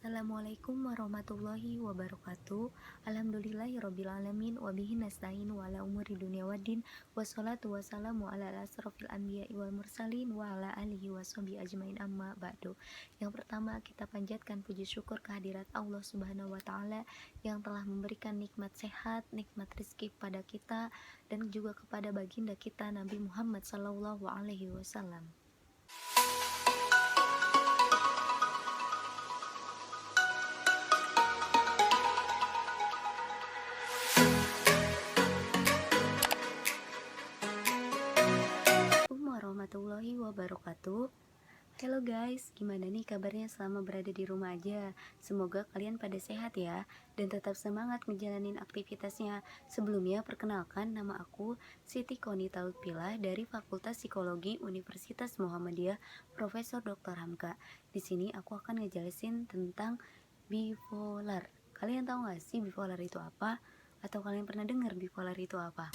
Assalamualaikum warahmatullahi wabarakatuh. Alhamdulillahirabbil alamin wa bihi nasta'in wa ala umuri dunya waddin. Wassalatu wassalamu ala asrofil anbiya'i wal mursalin wa ala alihi washabihi ajmain amma ba'du. Yang pertama kita panjatkan puji syukur kehadirat Allah Subhanahu wa taala yang telah memberikan nikmat sehat, nikmat rezeki kepada kita dan juga kepada baginda kita Nabi Muhammad sallallahu alaihi wasallam. Assalamualaikum warahmatullahi wabarakatuh. Halo guys, gimana nih kabarnya selama berada di rumah aja? Semoga kalian pada sehat ya dan tetap semangat ngejalanin aktivitasnya. Sebelumnya perkenalkan, nama aku Siti Konita Lutfila dari Fakultas Psikologi Universitas Muhammadiyah Profesor Dr. Hamka. Di sini aku akan ngejelasin tentang bipolar. Kalian tahu gak sih bipolar itu apa? Atau kalian pernah dengar bipolar itu apa?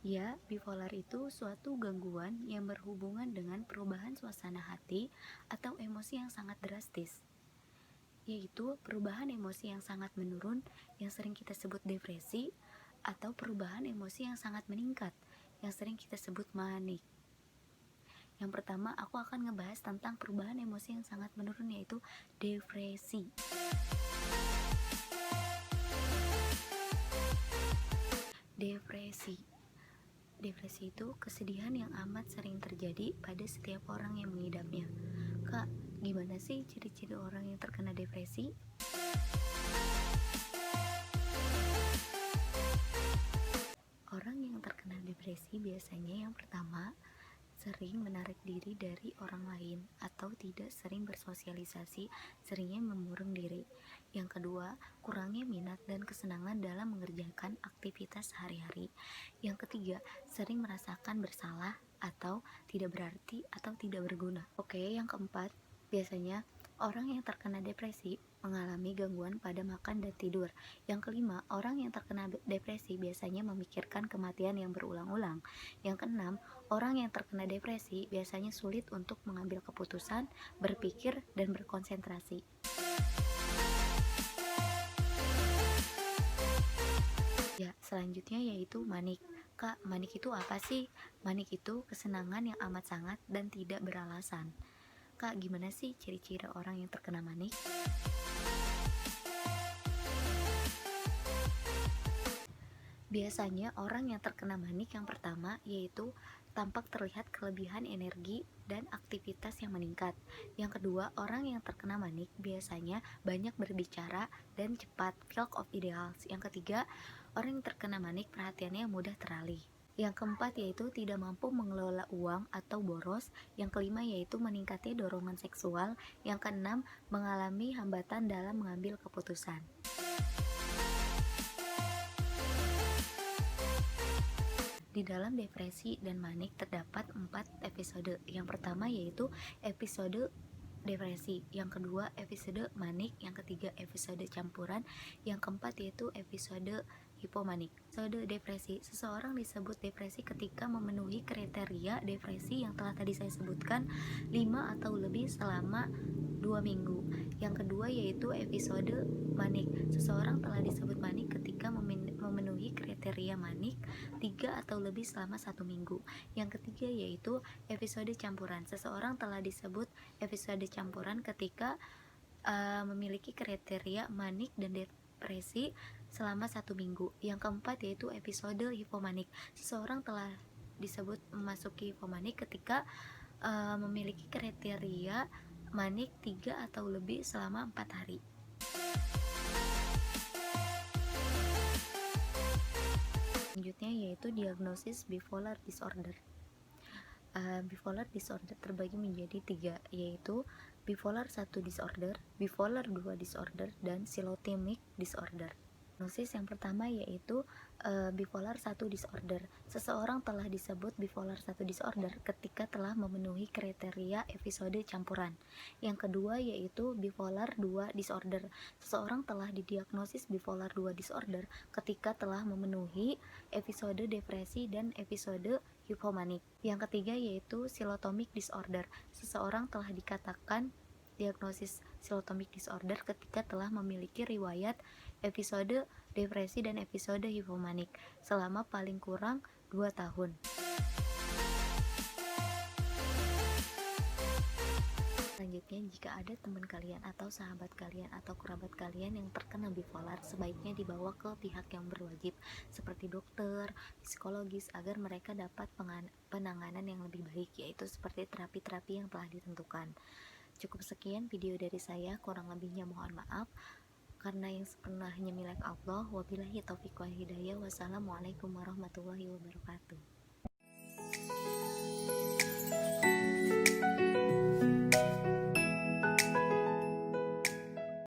Ya, bipolar itu suatu gangguan yang berhubungan dengan perubahan suasana hati atau emosi yang sangat drastis, yaitu perubahan emosi yang sangat menurun yang sering kita sebut depresi, atau perubahan emosi yang sangat meningkat yang sering kita sebut manik. Yang pertama, aku akan ngebahas tentang perubahan emosi yang sangat menurun, yaitu depresi. Depresi itu kesedihan yang amat sering terjadi pada setiap orang yang mengidapnya. Kak, gimana sih ciri-ciri orang yang terkena depresi? Orang yang terkena depresi biasanya yang pertama, sering menarik diri dari orang lain atau tidak sering bersosialisasi, seringnya mengurung diri. Yang kedua, kurangnya minat dan kesenangan dalam mengerjakan aktivitas sehari-hari. Yang ketiga, sering merasakan bersalah atau tidak berarti atau tidak berguna. Oke, yang keempat, biasanya orang yang terkena depresi mengalami gangguan pada makan dan tidur. Yang kelima, orang yang terkena depresi biasanya memikirkan kematian yang berulang-ulang. Yang keenam, orang yang terkena depresi biasanya sulit untuk mengambil keputusan, berpikir, dan berkonsentrasi. Ya, selanjutnya yaitu manik. Kak, manik itu apa sih? Manik itu kesenangan yang amat sangat dan tidak beralasan. Kak, gimana sih ciri-ciri orang yang terkena manik? Biasanya orang yang terkena manik yang pertama yaitu tampak terlihat kelebihan energi dan aktivitas yang meningkat. Yang kedua, orang yang terkena manik biasanya banyak berbicara dan cepat, feel of ideals. Yang ketiga, orang yang terkena manik perhatiannya mudah teralih. Yang keempat yaitu tidak mampu mengelola uang atau boros. Yang kelima yaitu meningkatnya dorongan seksual. Yang keenam, mengalami hambatan dalam mengambil keputusan. Di dalam depresi dan manik terdapat 4 episode. Yang pertama yaitu episode depresi, yang kedua episode manik, yang ketiga episode campuran, yang keempat yaitu episode hipomanik. Episode depresi, seseorang disebut depresi ketika memenuhi kriteria depresi yang telah tadi saya sebutkan 5 atau lebih selama 2 minggu. Yang kedua yaitu episode manik, seseorang telah disebut manik ketika memenuhi kriteria manik 3 atau lebih selama 1 minggu. Yang ketiga yaitu episode campuran, seseorang telah disebut episode campuran ketika memiliki kriteria manik dan depresi selama 1 minggu. Yang keempat yaitu episode hipomanik, seseorang telah disebut memasuki hipomanik ketika memiliki kriteria manik 3 atau lebih selama 4 hari. Selanjutnya yaitu diagnosis bipolar disorder. Bipolar disorder terbagi menjadi 3, yaitu bipolar 1 disorder, bipolar 2 disorder, dan cytotimic disorder. Diagnosis yang pertama yaitu bipolar 1 disorder. Seseorang telah disebut bipolar 1 disorder ketika telah memenuhi kriteria episode campuran. Yang kedua yaitu bipolar 2 disorder. Seseorang telah didiagnosis bipolar 2 disorder ketika telah memenuhi episode depresi dan episode hipomanik. Yang ketiga yaitu Cystotomic disorder. Seseorang telah dikatakan diagnosis Cystotomic disorder ketika telah memiliki riwayat episode depresi dan episode hipomanik selama paling kurang 2 tahun. Selanjutnya, jika ada teman kalian atau sahabat kalian atau kerabat kalian yang terkena bipolar, sebaiknya dibawa ke pihak yang berwajib seperti dokter, psikologis, agar mereka dapat penanganan yang lebih baik, yaitu seperti terapi-terapi yang telah ditentukan. Cukup sekian video dari saya, kurang lebihnya mohon maaf. Karena yang sepenuhnya milik Allah. Wabillahi taufiq wal hidayah. Wassalamualaikum warahmatullahi wabarakatuh.